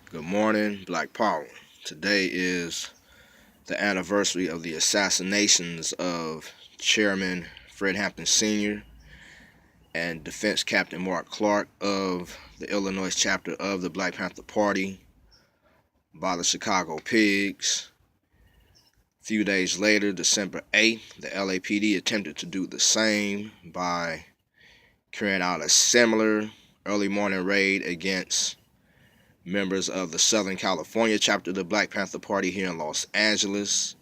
Good morning, Black Power. Today is the anniversary of the assassinations of Chairman Fred Hampton Sr. and Defense Captain Mark Clark of the Illinois chapter of the Black Panther Party by the Chicago Pigs. A few days later, December 8th, the LAPD attempted to do the same by carrying out a similar early morning raid against members of the Southern California chapter of the Black Panther Party here in Los Angeles.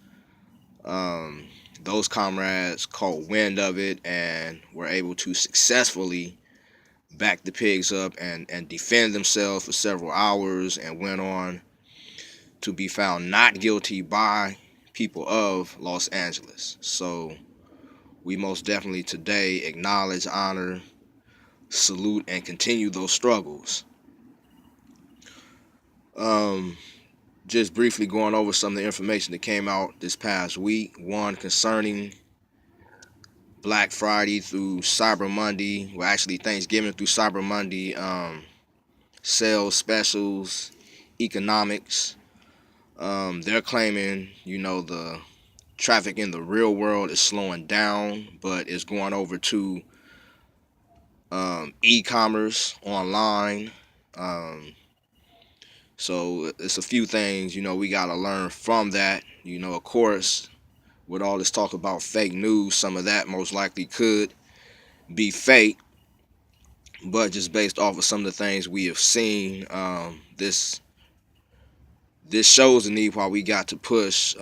Those comrades caught wind of it and were able to successfully back the pigs up and defend themselves for several hours, and went on to be found not guilty by people of Los Angeles. So we most definitely today acknowledge, honor, salute, and continue those struggles. Just briefly going over some of the information that came out this past week. One, concerning Black Friday through Cyber Monday, well, actually Thanksgiving through Cyber Monday, sales, specials, economics. They're claiming, the traffic in the real world is slowing down, but it's going over to e-commerce online. So it's a few things, we got to learn from that. Of course, with all this talk about fake news, some of that most likely could be fake, but just based off of some of the things we have seen, this shows the need why we got to push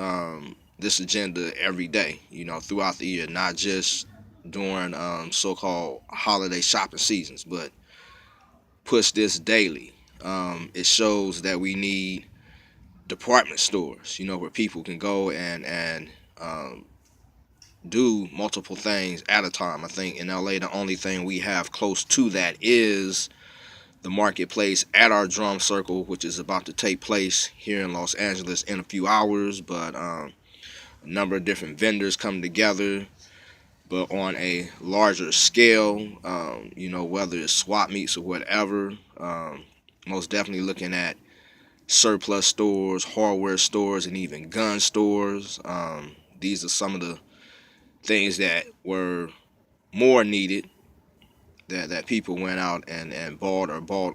this agenda every day, throughout the year, not just during so-called holiday shopping seasons, but push this daily. It shows that we need department stores, where people can go and do multiple things at a time. I think in LA, the only thing we have close to that is the marketplace at our drum circle, which is about to take place here in Los Angeles in a few hours. But a number of different vendors come together, but on a larger scale, whether it's swap meets or whatever. Most definitely looking at surplus stores, hardware stores, and even gun stores. These are some of the things that were more needed that people went out and bought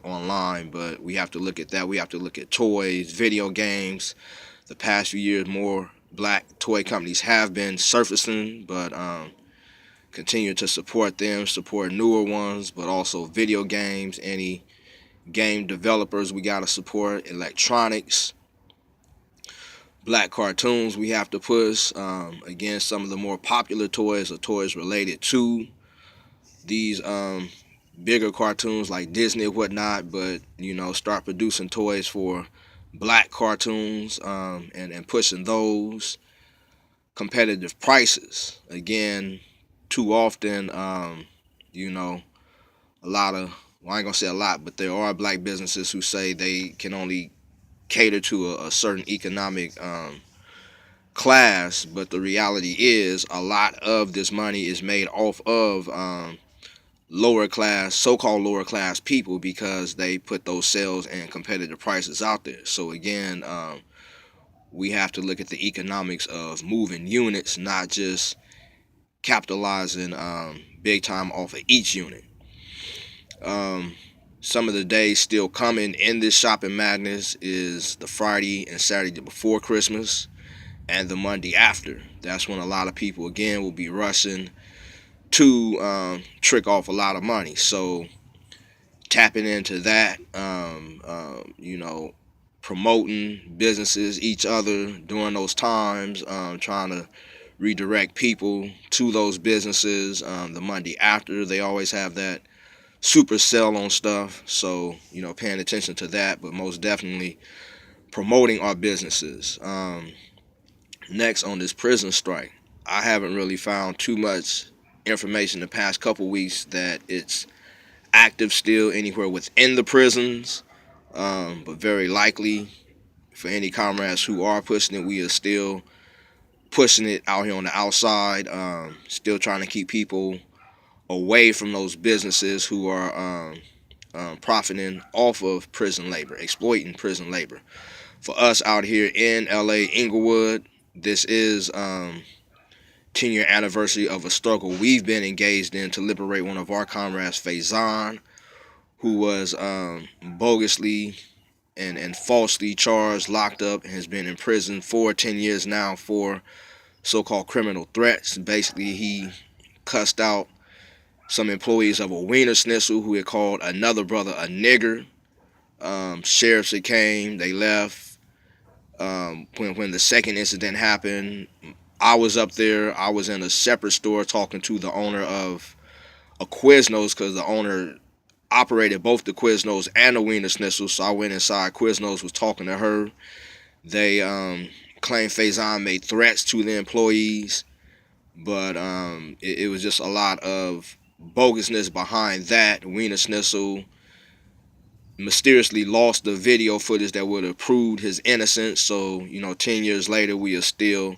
online. But we have to look at that. We have to look at toys, video games. The past few years, more black toy companies have been surfacing, but continue to support them, support newer ones, but also video games, any game developers we got to support, electronics, black cartoons we have to push. Again, some of the more popular toys are toys related to these bigger cartoons like Disney and whatnot, but start producing toys for black cartoons, and pushing those. Competitive prices, again, too often, a lot of, well, I ain't gonna say a lot, but there are black businesses who say they can only cater to a certain economic class, but the reality is a lot of this money is made off of lower class, so-called lower class people, because they put those sales and competitive prices out there. So again, we have to look at the economics of moving units, not just capitalizing big time off of each unit. Some of the days still coming in this shopping madness is the Friday and Saturday before Christmas and the Monday after. That's when a lot of people again will be rushing to trick off a lot of money. So tapping into that, promoting businesses, each other during those times, trying to redirect people to those businesses. The Monday after, they always have that super sell on stuff, so paying attention to that, but most definitely promoting our businesses. Next, on this prison strike, I haven't really found too much information the past couple weeks that it's active still anywhere within the prisons, but very likely for any comrades who are pushing it, we are still pushing it out here on the outside, still trying to keep people away from those businesses who are profiting off of prison labor, exploiting prison labor. For us out here in LA, Inglewood, this is 10-year anniversary of a struggle we've been engaged in to liberate one of our comrades, Faison, who was bogusly and falsely charged, locked up, and has been in prison for 10 years now for so-called criminal threats. Basically, he cussed out some employees of a Wiener Schnitzel who had called another brother a nigger. Sheriffs that came, they left. When the second incident happened, I was up there. I was in a separate store talking to the owner of a Quiznos, because the owner operated both the Quiznos and the Wiener Schnitzel. So I went inside. Quiznos was talking to her. They claimed Faison made threats to the employees, but it was just a lot of bogusness behind that. Wiener Schnitzel mysteriously lost the video footage that would have proved his innocence. So, 10 years later, we are still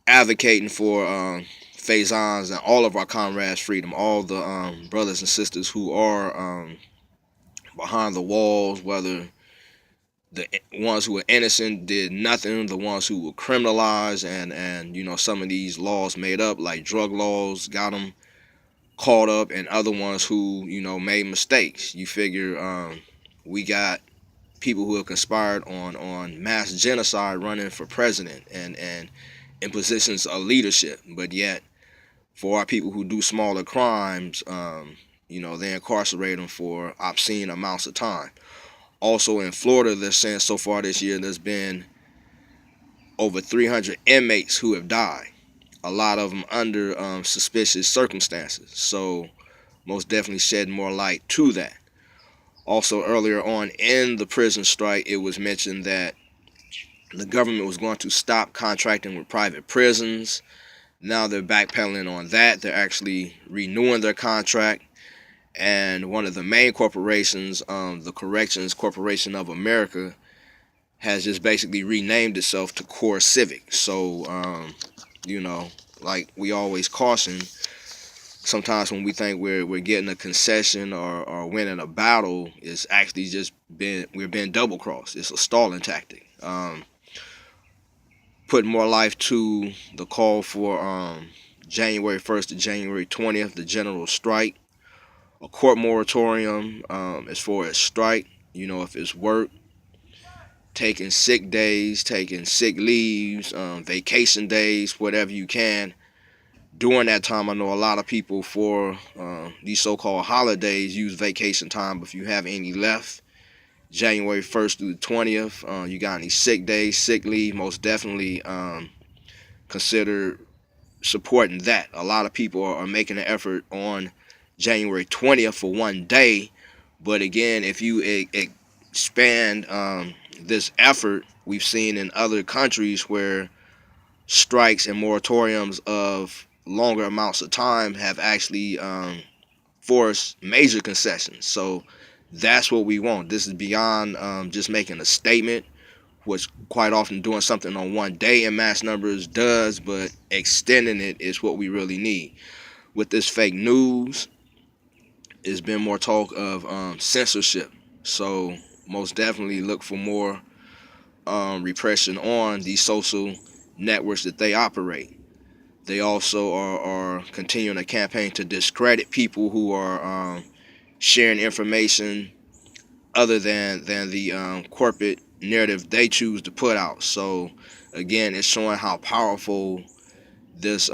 advocating for Faison's and all of our comrades' freedom, all the brothers and sisters who are behind the walls, whether the ones who were innocent did nothing, the ones who were criminalized, and some of these laws made up, like drug laws, got them caught up, and other ones who made mistakes. You figure we got people who have conspired on mass genocide running for president and in positions of leadership, but yet for our people who do smaller crimes, they incarcerate them for obscene amounts of time. Also in Florida, they're saying so far this year there's been over 300 inmates who have died, a lot of them under suspicious circumstances. So most definitely shed more light to that. Also earlier on in the prison strike, it was mentioned that the government was going to stop contracting with private prisons. Now they're backpedaling on that. They're actually renewing their contract. And one of the main corporations, the Corrections Corporation of America, has just basically renamed itself to CoreCivic. So, like we always caution, sometimes when we think we're getting a concession or winning a battle, it's actually just we're being double crossed. It's a stalling tactic. Putting more life to the call for January 1st to January 20th, the general strike. A court moratorium as far as strike, if it's work, taking sick days, taking sick leaves, vacation days, whatever you can. During that time, I know a lot of people for these so-called holidays use vacation time. But if you have any left, January 1st through the 20th, you got any sick days, sick leave, most definitely consider supporting that. A lot of people are making an effort on January 20th for one day, but again, if you expand this effort, we've seen in other countries where strikes and moratoriums of longer amounts of time have actually forced major concessions. So that's what we want. This is beyond just making a statement, which quite often doing something on one day in mass numbers does, but extending it is what we really need. With this fake news, it's been more talk of censorship. So most definitely look for more repression on these social networks that they operate. They also are continuing a campaign to discredit people who are sharing information other than the corporate narrative they choose to put out. So again, it's showing how powerful this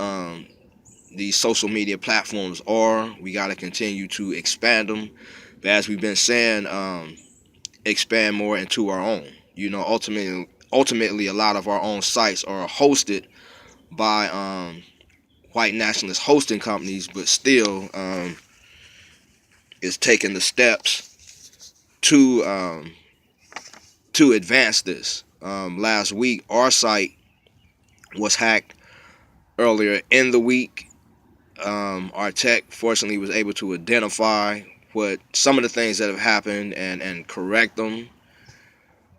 these social media platforms are. We got to continue to expand them, but as we've been saying, expand more into our own. Ultimately, a lot of our own sites are hosted by white nationalist hosting companies, but still is taking the steps to advance this. Last week, our site was hacked earlier in the week. Our tech fortunately was able to identify what some of the things that have happened and correct them.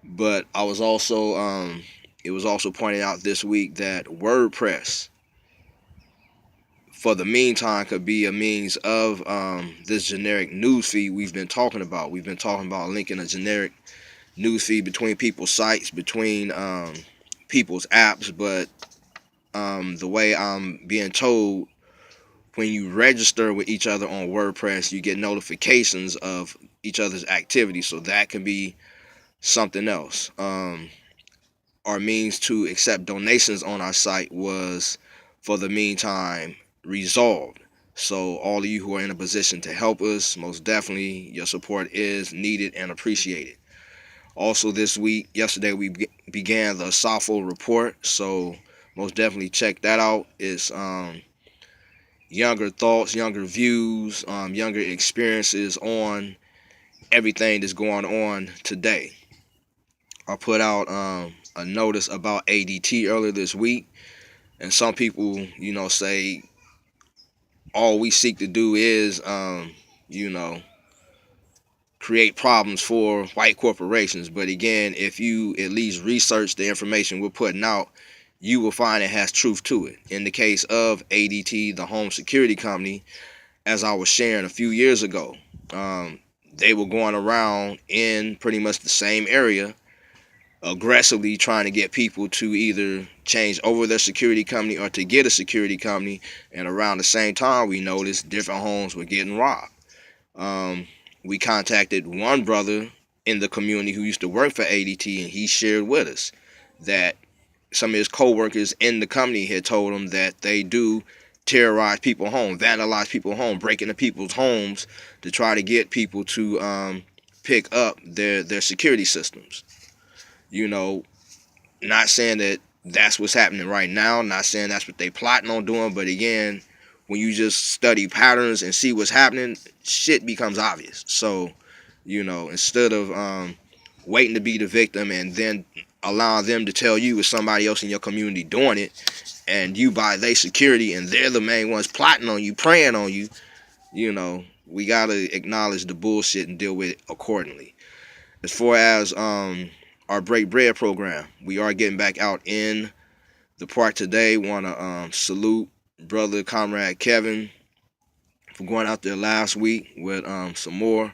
But I was also it was also pointed out this week that WordPress for the meantime could be a means of this generic news feed we've been talking about. We've been talking about linking a generic news feed between people's sites, between people's apps, but the way I'm being told, when you register with each other on WordPress, you get notifications of each other's activity, so that can be something else. Our means to accept donations on our site was, for the meantime, resolved. So all of you who are in a position to help us, most definitely your support is needed and appreciated. Also this week, yesterday, we began the Safo report, so most definitely check that out. It's younger thoughts, younger views, younger experiences on everything that's going on today. I put out a notice about ADT earlier this week, and some people, say all we seek to do is, create problems for white corporations. But again, if you at least research the information we're putting out, you will find it has truth to it. In the case of ADT, the home security company, as I was sharing a few years ago, they were going around in pretty much the same area, aggressively trying to get people to either change over their security company or to get a security company. And around the same time, we noticed different homes were getting robbed. We contacted one brother in the community who used to work for ADT, and he shared with us that some of his co-workers in the company had told him that they do terrorize people's home, vandalize people's home, break into people's homes to try to get people to pick up their security systems. Not saying that that's what's happening right now, not saying that's what they plotting on doing, but again, when you just study patterns and see what's happening, shit becomes obvious. So, instead of waiting to be the victim and then allowing them to tell you it's somebody else in your community doing it, and you buy their security and they're the main ones plotting on you, preying on you, we gotta acknowledge the bullshit and deal with it accordingly. As far as our Break Bread program, we are getting back out in the park today. Want to salute brother comrade Kevin for going out there last week with some more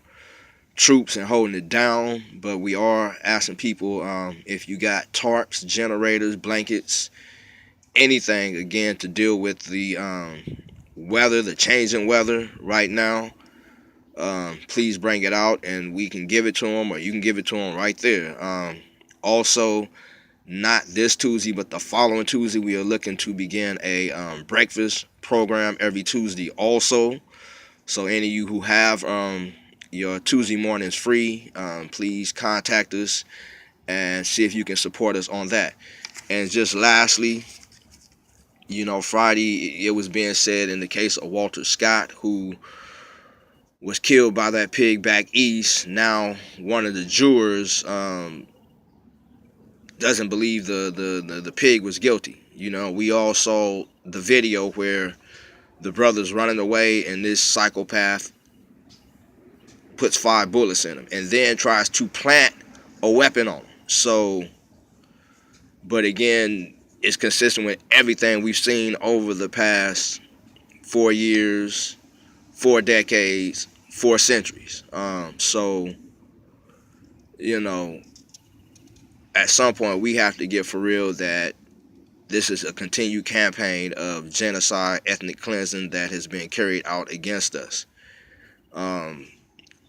troops and holding it down. But we are asking people, if you got tarps, generators, blankets, anything, again, to deal with the weather, the changing weather right now, please bring it out and we can give it to them, or you can give it to them right there. Also, not this Tuesday, but the following Tuesday, we are looking to begin a breakfast program every Tuesday also. So any of you who have your Tuesday mornings free, please contact us and see if you can support us on that. And just lastly, Friday, it was being said in the case of Walter Scott, who was killed by that pig back east. Now one of the jurors doesn't believe the pig was guilty. We all saw the video where the brother's running away and this psychopath puts 5 bullets in him and then tries to plant a weapon on him. So, but again, it's consistent with everything we've seen over the past 4 years, 4 decades, 4 centuries. So, at some point we have to get for real that this is a continued campaign of genocide, ethnic cleansing that has been carried out against us. Our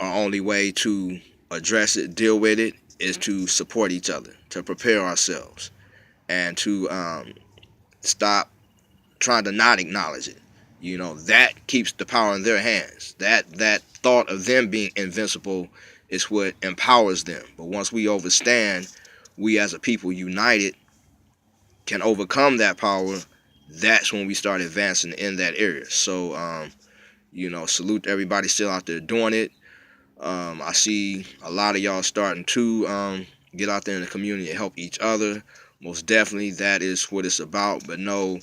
only way to address it, deal with it, is to support each other, to prepare ourselves, and to stop trying to not acknowledge it. That keeps the power in their hands. That thought of them being invincible is what empowers them. But once we overstand, we as a people united can overcome that power, that's when we start advancing in that area. So, salute to everybody still out there doing it. I see a lot of y'all starting to get out there in the community and help each other. Most definitely, that is what it's about. But no,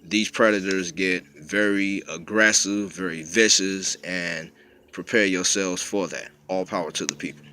these predators get very aggressive, very vicious, and prepare yourselves for that. All power to the people.